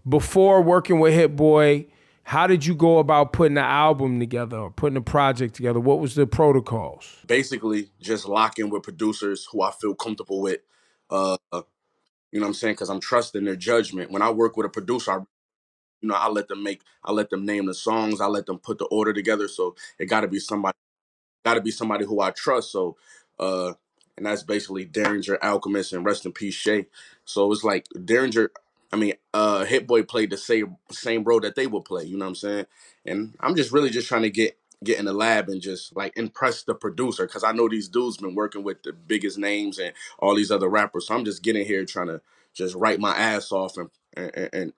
before working with Hit Boy, how did you go about putting an album together or putting a project together? What was the protocols? Basically, just lock in with producers who I feel comfortable with. You know what I'm saying? Because I'm trusting their judgment. When I work with a producer, I I let them name the songs, I let them put the order together. So it got to be somebody who I trust. So, uh, and that's basically Derringer, Alchemist, and rest in peace Shay. So it's like Derringer. I mean, Hit Boy played the same role that they would play. You know what I'm saying? And I'm just really just trying to get in the lab and just like impress the producer because I know these dudes been working with the biggest names and all these other rappers. So I'm just getting here trying to just write my ass off and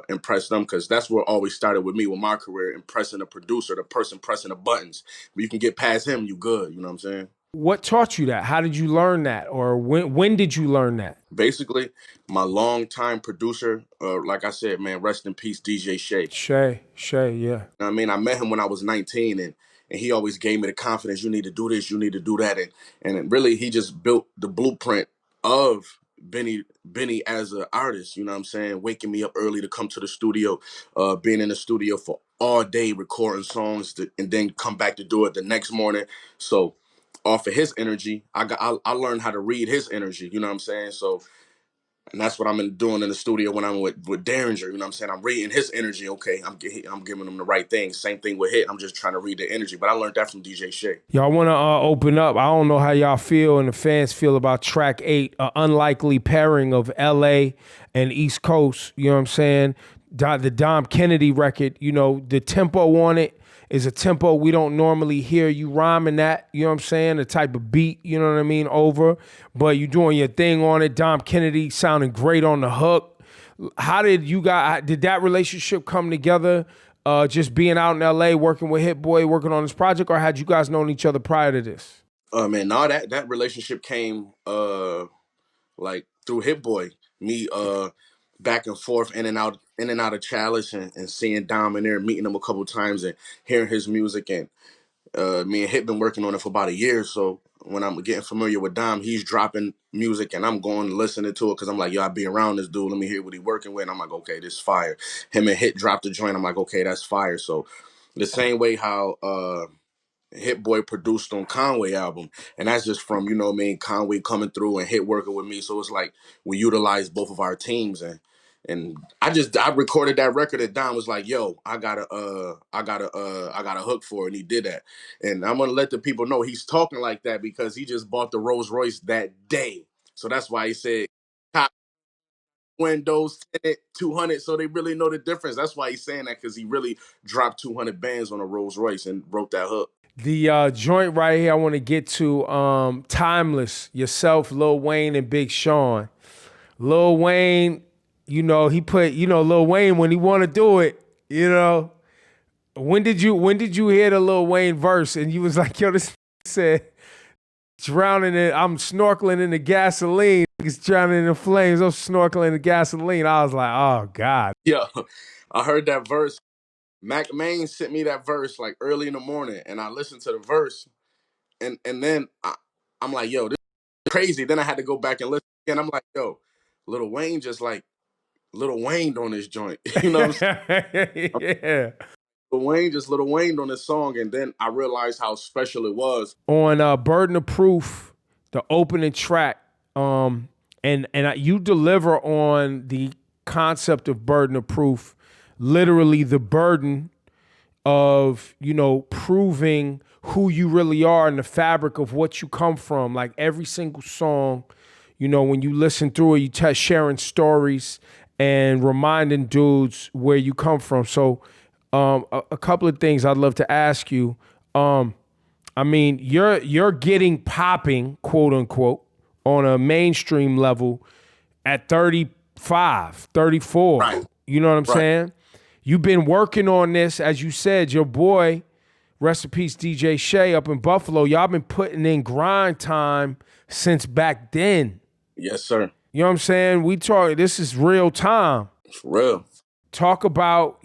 impress them because that's what always started with me with my career, impressing the producer, the person pressing the buttons. But you can get past him, you good. You know what I'm saying? What taught you that? How did you learn that? Or when did you learn that? Basically, my longtime producer, like I said, man, rest in peace, DJ Shay. Shay, yeah. I mean, I met him when I was 19, and he always gave me the confidence. You need to do this. You need to do that. And really, he just built the blueprint of Benny as an artist. You know what I'm saying? Waking me up early to come to the studio, being in the studio for all day recording songs, and then come back to do it the next morning. So off of his energy, I learned how to read his energy. You know what I'm saying? So and that's what I'm doing in the studio when I'm with Derringer. You know what I'm saying? I'm reading his energy. Okay, I'm giving him the right thing. Same thing with Hit. I'm just trying to read the energy. But I learned that from DJ Shay. Y'all want to open up. I don't know how y'all feel and the fans feel about track 8, an unlikely pairing of LA and East Coast. You know what I'm saying? The Dom Kennedy record, the tempo on it is a tempo we don't normally hear you rhyming that, you know what I'm saying? The type of beat, you know what I mean, over. But you doing your thing on it. Dom Kennedy sounding great on the hook. How did that relationship come together? Just being out in LA, working with Hit Boy, working on this project, or had you guys known each other prior to this? Man, no, that relationship came like through Hit Boy. Me back and forth in and out of Chalice and seeing Dom in there, meeting him a couple times and hearing his music and me and Hit been working on it for about a year. So when I'm getting familiar with Dom, he's dropping music and I'm going listening to it because I'm like, yo, I be around this dude. Let me hear what he working with. And I'm like, okay, this is fire. Him and Hit dropped the joint. I'm like, okay, that's fire. So the same way how Hit Boy produced on Conway album, and that's just from Conway coming through and Hit working with me. So it's like we utilized both of our teams and I recorded that record and Don was like, yo, I got a hook for it, and he did that. And I'm gonna let the people know he's talking like that because he just bought the Rolls Royce that day. So that's why he said top windows 200, so they really know the difference. That's why he's saying that because he really dropped 200 bands on a Rolls Royce and wrote that hook. The joint right here I want to get to, Timeless, yourself, Lil Wayne, and Big Sean. Lil Wayne, he put, Lil Wayne when he want to do it, When did you hear the Lil Wayne verse and you was like, yo, this said, drowning in, I'm snorkeling in the gasoline. It's drowning in the flames. I'm snorkeling in the gasoline. I was like, oh God. Yeah, I heard that verse. Mac Main sent me that verse like early in the morning, and I listened to the verse, and then I'm like, yo, this is crazy. Then I had to go back and listen again. I'm like, yo, Lil Wayne just like Lil Wayne on this joint. You know what I'm saying? Yeah. Lil Wayne on this song, and then I realized how special it was. On Burden of Proof, the opening track, you deliver on the concept of burden of proof, literally the burden of, proving who you really are and the fabric of what you come from. Like every single song, when you listen through it, you sharing stories and reminding dudes where you come from. So a couple of things I'd love to ask you. I mean, you're getting popping, quote unquote, on a mainstream level at 35, 34. Right. You know what I'm saying? You've been working on this, as you said, your boy, rest in peace, DJ Shay up in Buffalo. Y'all been putting in grind time since back then. Yes, sir. You know what I'm saying? This is real time. It's real. Talk about,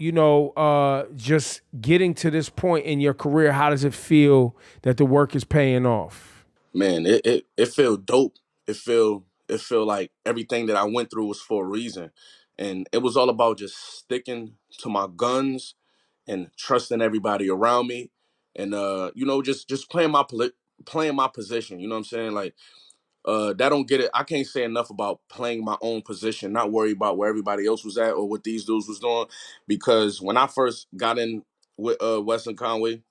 just getting to this point in your career. How does it feel that the work is paying off? Man, it feel dope. It feel like everything that I went through was for a reason. And it was all about just sticking to my guns and trusting everybody around me, and just playing my position. You know what I'm saying? Like, that don't get it. I can't say enough about playing my own position, not worry about where everybody else was at or what these dudes was doing. Because when I first got in with Weston Conway,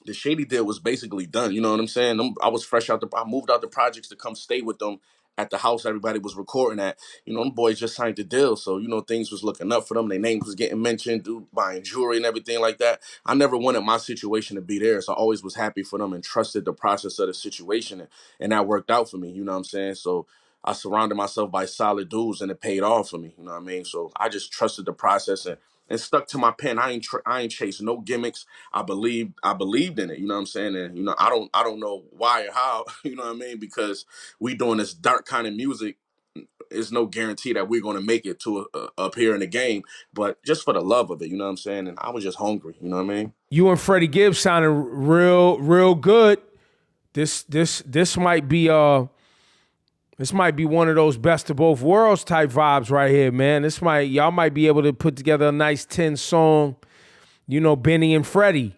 the Shady deal was basically done. You know what I'm saying? I was fresh out I moved out the projects to come stay with them at the house everybody was recording at. Them boys just signed the deal. So, things was looking up for them. Their names was getting mentioned, dude buying jewelry and everything like that. I never wanted my situation to be there. So I always was happy for them and trusted the process of the situation. And that worked out for me. You know what I'm saying? So I surrounded myself by solid dudes and it paid off for me. You know what I mean? So I just trusted the process and stuck to my pen. I ain't chasing no gimmicks. I believed in it, you know what I'm saying? And I don't know why or how, you know what I mean? Because we doing this dark kind of music, there's no guarantee that we're going to make it to up here in the game, but just for the love of it, you know what I'm saying? And I was just hungry, you know what I mean? You and Freddie Gibbs sounding real good. This might be one of those best of both worlds type vibes right here, man. Y'all might be able to put together a nice 10 song, Benny and Freddie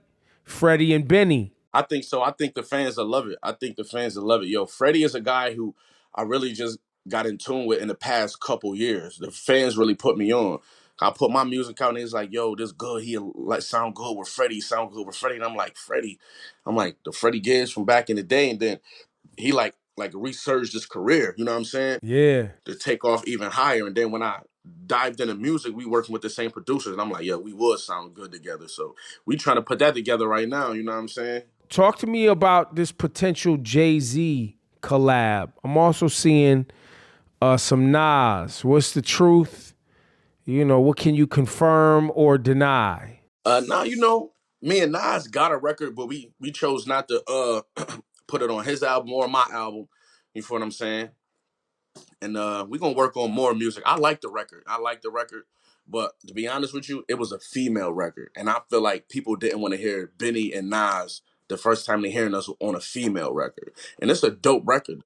and Benny. I think so. I think the fans will love it. Yo, Freddie is a guy who I really just got in tune with in the past couple years. The fans really put me on. I put my music out and he's like, yo, this good. He like sound good with Freddie, And I'm like, Freddie. I'm like, the Freddie Gibbs from back in the day. And then he like resurged his career, you know what I'm saying? Yeah. To take off even higher. And then when I dived into music, we working with the same producers. And I'm like, yo, we would sound good together. So we trying to put that together right now, you know what I'm saying? Talk to me about this potential Jay-Z collab. I'm also seeing some Nas. What's the truth? What can you confirm or deny? Now, me and Nas got a record, but we chose not to put it on his album or my album. You feel what I'm saying? And we're gonna work on more music. I like the record. But to be honest with you, it was a female record. And I feel like people didn't want to hear Benny and Nas the first time they hearing us on a female record. And it's a dope record.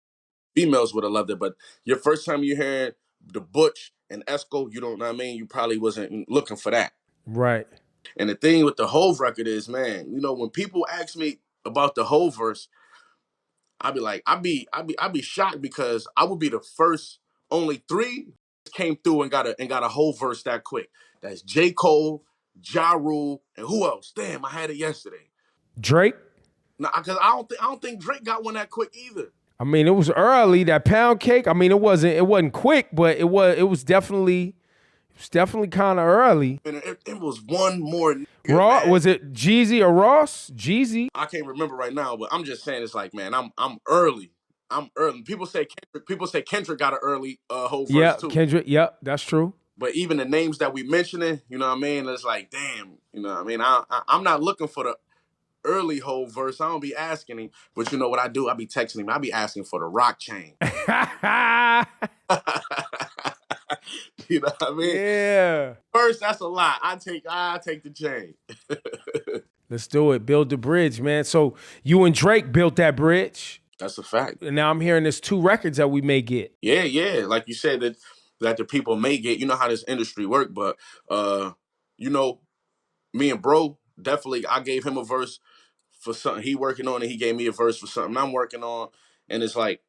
Females would have loved it, but your first time you hearing the Butch and Esco, you don't know what I mean? You probably wasn't looking for that. Right. And the thing with the Hove record is, man, when people ask me about the Hove verse, I'd be like, I'd be shocked because I would be the first. Only three came through and got a whole verse that quick. That's J. Cole, Ja Rule, and who else? Damn, I had it yesterday. Drake? No, because I don't think Drake got one that quick either. I mean, it was early, that pound cake. I mean, it wasn't quick, but it was definitely kind of early. And it was one more. Raw, was it Jeezy or Ross? Jeezy. I can't remember right now, but I'm just saying it's like, man, I'm early. I'm early. People say Kendrick got an early whole verse Yeah, too. Kendrick. Yep, that's true. But even the names that we mentioning, you know what I mean? It's like, damn, you know what I mean? I'm not looking for the early whole verse. I don't be asking him, but you know what I do? I be texting him. I be asking for the rock chain. You know what I mean? Yeah. First, that's a lot. I take the chain. Let's do it. Build the bridge, man. So you and Drake built that bridge. That's a fact. And now I'm hearing there's 2 records that we may get. Yeah. Like you said, that the people may get. You know how this industry work, but me and bro, definitely I gave him a verse for something he working on, and he gave me a verse for something I'm working on. And it's like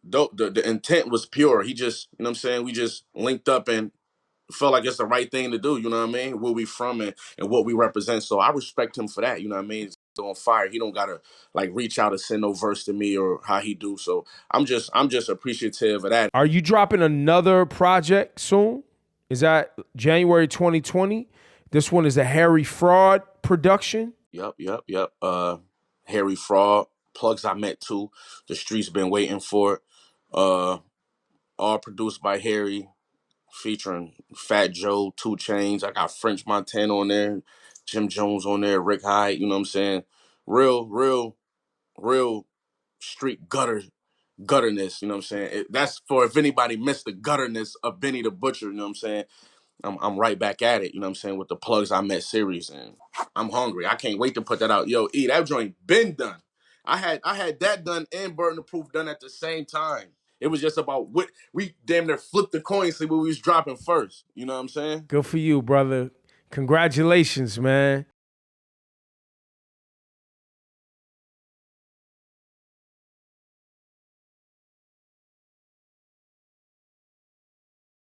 the intent was pure. He just, you know what I'm saying? We just linked up and felt like it's the right thing to do, you know what I mean? Where we from and what we represent. So I respect him for that, you know what I mean? He's on fire. He don't gotta like reach out and send no verse to me or how he do. So I'm just appreciative of that. Are you dropping another project soon? Is that January 2020? This one is a Harry Fraud production. Yep. Harry Fraud, Plugs I Met Too. The streets been waiting for it. All produced by Harry, featuring Fat Joe, 2 Chainz. I got French Montana on there, Jim Jones on there, Rick Hyde, you know what I'm saying? Real street gutterness, you know what I'm saying? That's for if anybody missed the gutterness of Benny the Butcher, you know what I'm saying? I'm right back at it, you know what I'm saying, with the Plugs I Met series, and I'm hungry. I can't wait to put that out. Yo, that joint been done. I had that done and Burden of Proof done at the same time. It was just about what we damn near flipped the coin, see what we was dropping first. You know what I'm saying? Good for you, brother. Congratulations, man.